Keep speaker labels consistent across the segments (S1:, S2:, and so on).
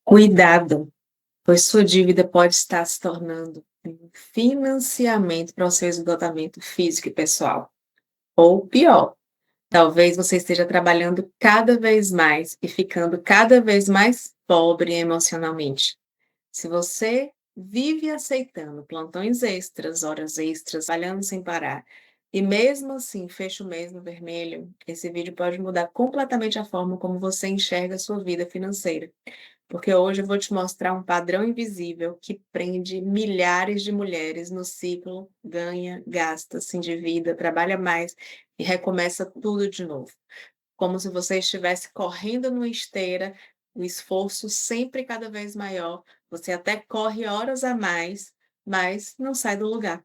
S1: Cuidado, pois sua dívida pode estar se tornando um financiamento para o seu esgotamento físico e pessoal. Ou pior, talvez você esteja trabalhando cada vez mais e ficando cada vez mais pobre emocionalmente. Se você vive aceitando plantões extras, horas extras, trabalhando sem parar, e mesmo assim fecha o mês no vermelho, esse vídeo pode mudar completamente a forma como você enxerga a sua vida financeira. Porque hoje eu vou te mostrar um padrão invisível que prende milhares de mulheres no ciclo, ganha, gasta, se endivida, trabalha mais e recomeça tudo de novo. Como se você estivesse correndo numa esteira, o esforço sempre cada vez maior, você até corre horas a mais, mas não sai do lugar.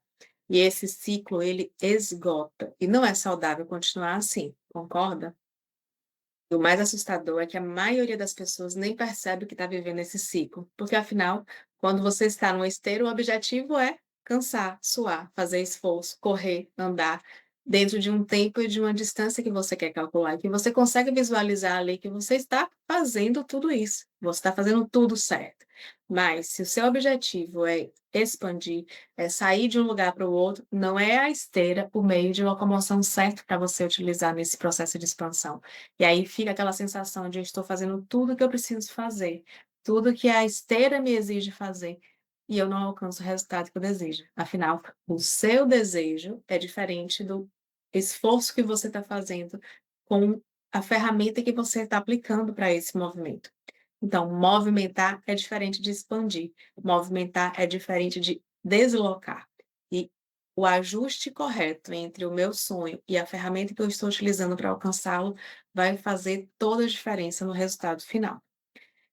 S1: E esse ciclo, ele esgota, e não é saudável continuar assim, concorda? E o mais assustador é que a maioria das pessoas nem percebe que está vivendo esse ciclo, porque afinal, quando você está no esteiro, o objetivo é cansar, suar, fazer esforço, correr, andar, dentro de um tempo e de uma distância que você quer calcular, e que você consegue visualizar ali que você está fazendo tudo isso, você está fazendo tudo certo. Mas se o seu objetivo é expandir, é sair de um lugar para o outro, não é a esteira o meio de locomoção certo para você utilizar nesse processo de expansão. E aí fica aquela sensação de eu estou fazendo tudo o que eu preciso fazer, tudo que a esteira me exige fazer, e eu não alcanço o resultado que eu desejo. Afinal, o seu desejo é diferente do esforço que você está fazendo com a ferramenta que você está aplicando para esse movimento. Então, movimentar é diferente de expandir, movimentar é diferente de deslocar. E o ajuste correto entre o meu sonho e a ferramenta que eu estou utilizando para alcançá-lo vai fazer toda a diferença no resultado final.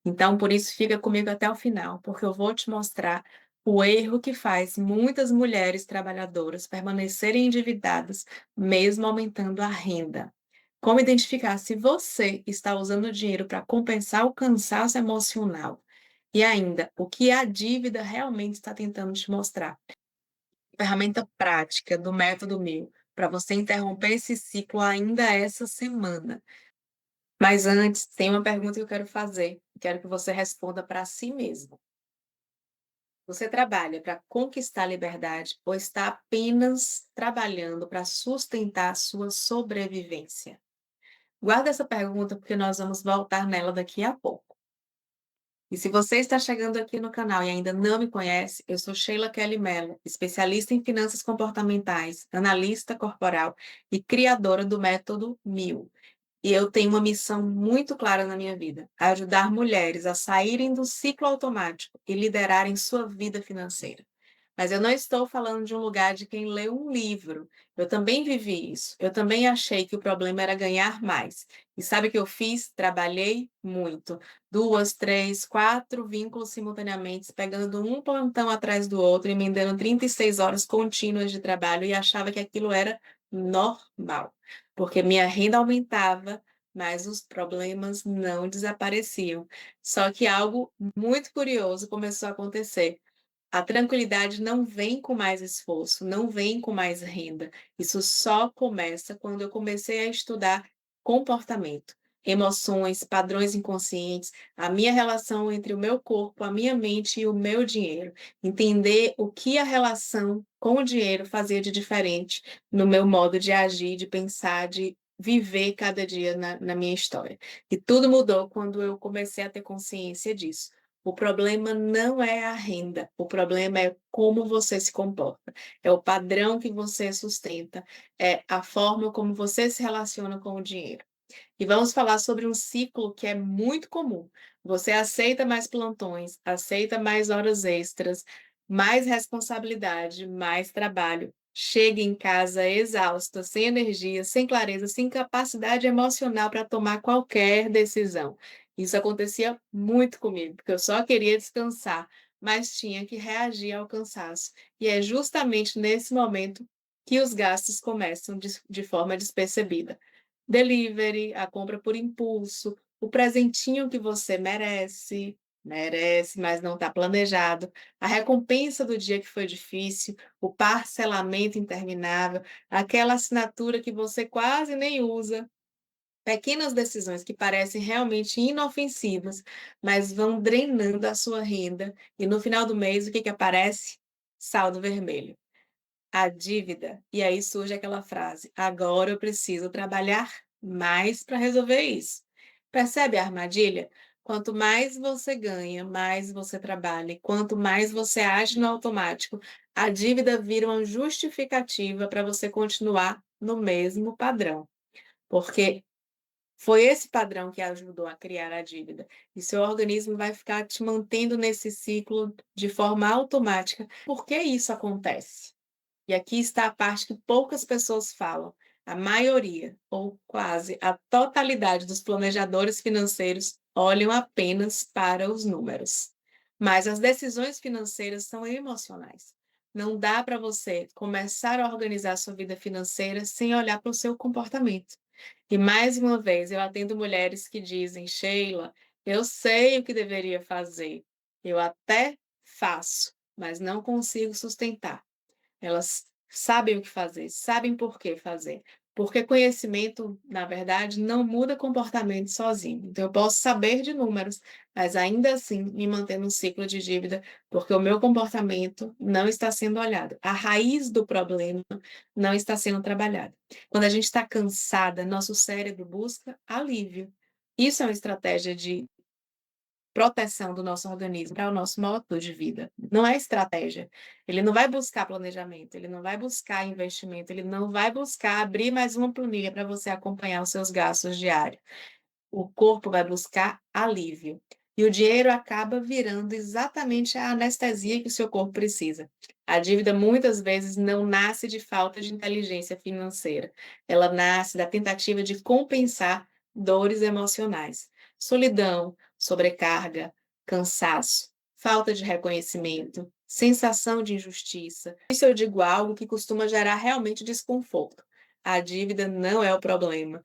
S1: Então, por isso, fica comigo até o final, porque eu vou te mostrar o erro que faz muitas mulheres trabalhadoras permanecerem endividadas, mesmo aumentando a renda. Como identificar se você está usando o dinheiro para compensar o cansaço emocional e ainda o que a dívida realmente está tentando te mostrar. Ferramenta prática do método 1000 para você interromper esse ciclo ainda essa semana. Mas antes, tem uma pergunta que eu quero fazer. Quero que você responda para si mesmo. Você trabalha para conquistar a liberdade ou está apenas trabalhando para sustentar a sua sobrevivência? Guarda essa pergunta porque nós vamos voltar nela daqui a pouco. E se você está chegando aqui no canal e ainda não me conhece, eu sou Sheila Kelly Mello, especialista em finanças comportamentais, analista corporal e criadora do método 1000. E eu tenho uma missão muito clara na minha vida: ajudar mulheres a saírem do ciclo automático e liderarem sua vida financeira. Mas eu não estou falando de um lugar de quem lê um livro. Eu também vivi isso. Eu também achei que o problema era ganhar mais. E sabe o que eu fiz? Trabalhei muito. 2, 3, 4 vínculos simultaneamente, pegando um plantão atrás do outro, emendando 36 horas contínuas de trabalho e achava que aquilo era normal, porque minha renda aumentava, mas os problemas não desapareciam. Só que algo muito curioso começou a acontecer. A tranquilidade não vem com mais esforço, não vem com mais renda. Isso só começa quando eu comecei a estudar comportamento, emoções, padrões inconscientes, a minha relação entre o meu corpo, a minha mente e o meu dinheiro. Entender o que a relação com o dinheiro fazia de diferente no meu modo de agir, de pensar, de viver cada dia na minha história. E tudo mudou quando eu comecei a ter consciência disso. O problema não é a renda, o problema é como você se comporta, é o padrão que você sustenta, é a forma como você se relaciona com o dinheiro. E vamos falar sobre um ciclo que é muito comum. Você aceita mais plantões, aceita mais horas extras, mais responsabilidade, mais trabalho. Chega em casa exausta, sem energia, sem clareza, sem capacidade emocional para tomar qualquer decisão. Isso acontecia muito comigo, porque eu só queria descansar, mas tinha que reagir ao cansaço. E é justamente nesse momento que os gastos começam de forma despercebida. Delivery, a compra por impulso, o presentinho que você merece, mas não está planejado, a recompensa do dia que foi difícil, o parcelamento interminável, aquela assinatura que você quase nem usa, Pequenas decisões que parecem realmente inofensivas, mas vão drenando a sua renda, e no final do mês, o que que aparece? Saldo vermelho. A dívida. E aí surge aquela frase: agora eu preciso trabalhar mais para resolver isso. Percebe a armadilha? Quanto mais você ganha, mais você trabalha. E quanto mais você age no automático, a dívida vira uma justificativa para você continuar no mesmo padrão. Porque foi esse padrão que ajudou a criar a dívida. E seu organismo vai ficar te mantendo nesse ciclo de forma automática. Por que isso acontece? E aqui está a parte que poucas pessoas falam. A maioria, ou quase a totalidade dos planejadores financeiros olham apenas para os números. Mas as decisões financeiras são emocionais. Não dá para você começar a organizar sua vida financeira sem olhar para o seu comportamento. E mais uma vez, eu atendo mulheres que dizem: Sheila, eu sei o que deveria fazer, eu até faço, mas não consigo sustentar. Elas sabem o que fazer, sabem por que fazer. Porque conhecimento, na verdade, não muda comportamento sozinho. Então, eu posso saber de números, mas ainda assim me manter num ciclo de dívida, porque o meu comportamento não está sendo olhado. A raiz do problema não está sendo trabalhada. Quando a gente está cansada, nosso cérebro busca alívio. Isso é uma estratégia de proteção do nosso organismo para o nosso modo de vida. Não é estratégia. Ele não vai buscar planejamento, ele não vai buscar investimento, ele não vai buscar abrir mais uma planilha para você acompanhar os seus gastos diários. O corpo vai buscar alívio. E o dinheiro acaba virando exatamente a anestesia que o seu corpo precisa. A dívida muitas vezes não nasce de falta de inteligência financeira. Ela nasce da tentativa de compensar dores emocionais. Solidão, sobrecarga, cansaço, falta de reconhecimento, sensação de injustiça. Isso eu digo algo que costuma gerar realmente desconforto. A dívida não é o problema.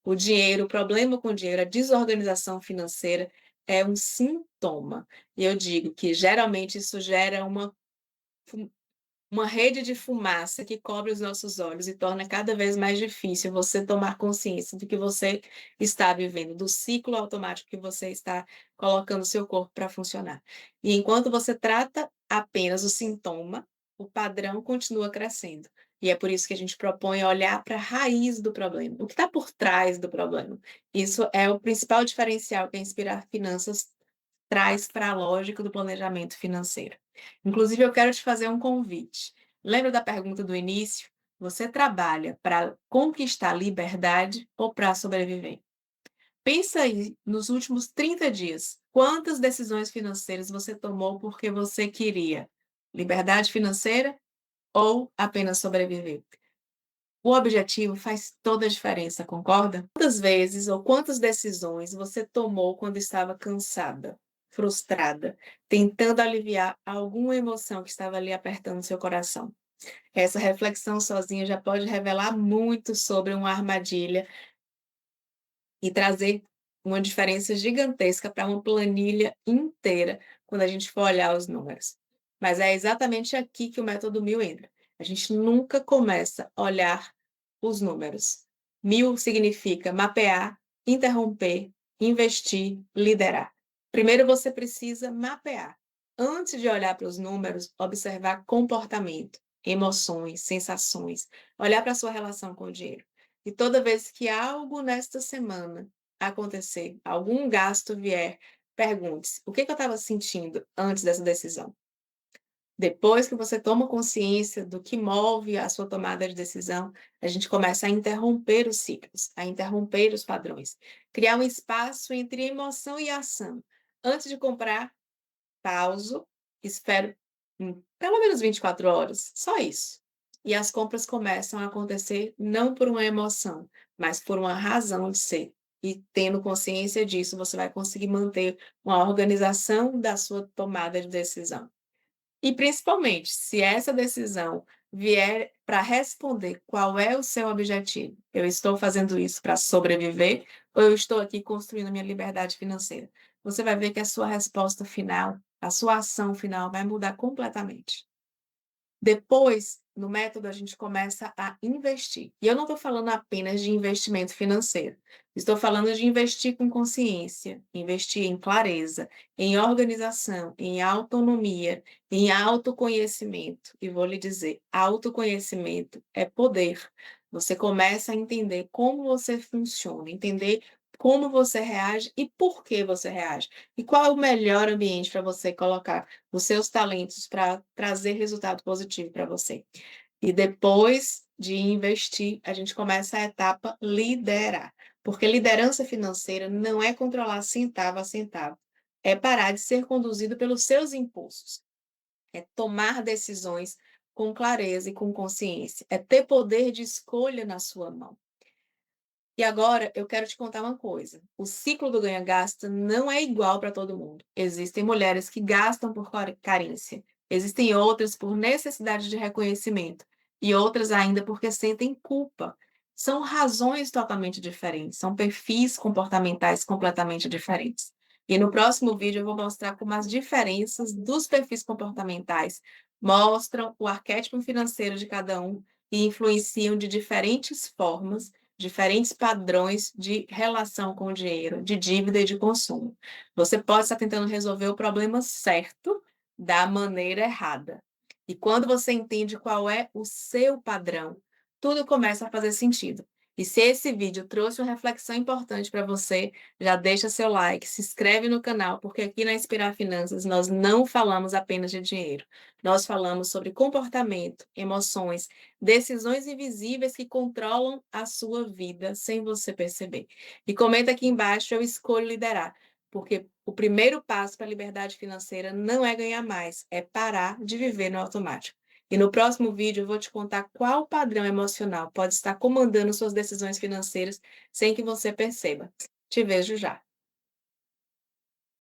S1: O dinheiro, o problema com o dinheiro, a desorganização financeira é um sintoma. E eu digo que geralmente isso gera uma rede de fumaça que cobre os nossos olhos e torna cada vez mais difícil você tomar consciência do que você está vivendo, do ciclo automático que você está colocando o seu corpo para funcionar. E enquanto você trata apenas o sintoma, o padrão continua crescendo. E é por isso que a gente propõe olhar para a raiz do problema, o que está por trás do problema. Isso é o principal diferencial que a Inspirar Finanças traz para a lógica do planejamento financeiro. Inclusive, eu quero te fazer um convite. Lembra da pergunta do início? Você trabalha para conquistar liberdade ou para sobreviver? Pensa aí, nos últimos 30 dias, quantas decisões financeiras você tomou porque você queria liberdade financeira ou apenas sobreviver? O objetivo faz toda a diferença, concorda? Quantas vezes ou quantas decisões você tomou quando estava cansada, frustrada, tentando aliviar alguma emoção que estava ali apertando seu coração? Essa reflexão sozinha já pode revelar muito sobre uma armadilha e trazer uma diferença gigantesca para uma planilha inteira quando a gente for olhar os números. Mas é exatamente aqui que o método 1000 entra. A gente nunca começa a olhar os números. 1000 significa mapear, interromper, investir, liderar. Primeiro você precisa mapear. Antes de olhar para os números, observar comportamento, emoções, sensações, olhar para a sua relação com o dinheiro. E toda vez que algo nesta semana acontecer, algum gasto vier, pergunte-se: o que eu estava sentindo antes dessa decisão? Depois que você toma consciência do que move a sua tomada de decisão, a gente começa a interromper os ciclos, a interromper os padrões, criar um espaço entre emoção e ação. Antes de comprar, pauso, espero pelo menos 24 horas, só isso. E as compras começam a acontecer não por uma emoção, mas por uma razão de ser. E tendo consciência disso, você vai conseguir manter uma organização da sua tomada de decisão. E principalmente, se essa decisão vier para responder qual é o seu objetivo, eu estou fazendo isso para sobreviver ou eu estou aqui construindo minha liberdade financeira? Você vai ver que a sua resposta final, a sua ação final vai mudar completamente. Depois, no método, a gente começa a investir. E eu não estou falando apenas de investimento financeiro. Estou falando de investir com consciência, investir em clareza, em organização, em autonomia, em autoconhecimento. E vou lhe dizer, autoconhecimento é poder. Você começa a entender como você funciona, entender como você reage e por que você reage. E qual é o melhor ambiente para você colocar os seus talentos para trazer resultado positivo para você. E depois de investir, a gente começa a etapa liderar. Porque liderança financeira não é controlar centavo a centavo, é parar de ser conduzido pelos seus impulsos, é tomar decisões com clareza e com consciência, é ter poder de escolha na sua mão. E agora eu quero te contar uma coisa: o ciclo do ganha-gasta não é igual para todo mundo. Existem mulheres que gastam por carência, existem outras por necessidade de reconhecimento, e outras ainda porque sentem culpa. São razões totalmente diferentes, são perfis comportamentais completamente diferentes. E no próximo vídeo eu vou mostrar como as diferenças dos perfis comportamentais mostram o arquétipo financeiro de cada um e influenciam de diferentes formas, diferentes padrões de relação com o dinheiro, de dívida e de consumo. Você pode estar tentando resolver o problema certo da maneira errada. E quando você entende qual é o seu padrão, tudo começa a fazer sentido. E se esse vídeo trouxe uma reflexão importante para você, já deixa seu like, se inscreve no canal, porque aqui na Inspirar Finanças nós não falamos apenas de dinheiro. Nós falamos sobre comportamento, emoções, decisões invisíveis que controlam a sua vida sem você perceber. E comenta aqui embaixo, eu escolho liderar, porque o primeiro passo para a liberdade financeira não é ganhar mais, é parar de viver no automático. E no próximo vídeo eu vou te contar qual padrão emocional pode estar comandando suas decisões financeiras sem que você perceba. Te vejo já.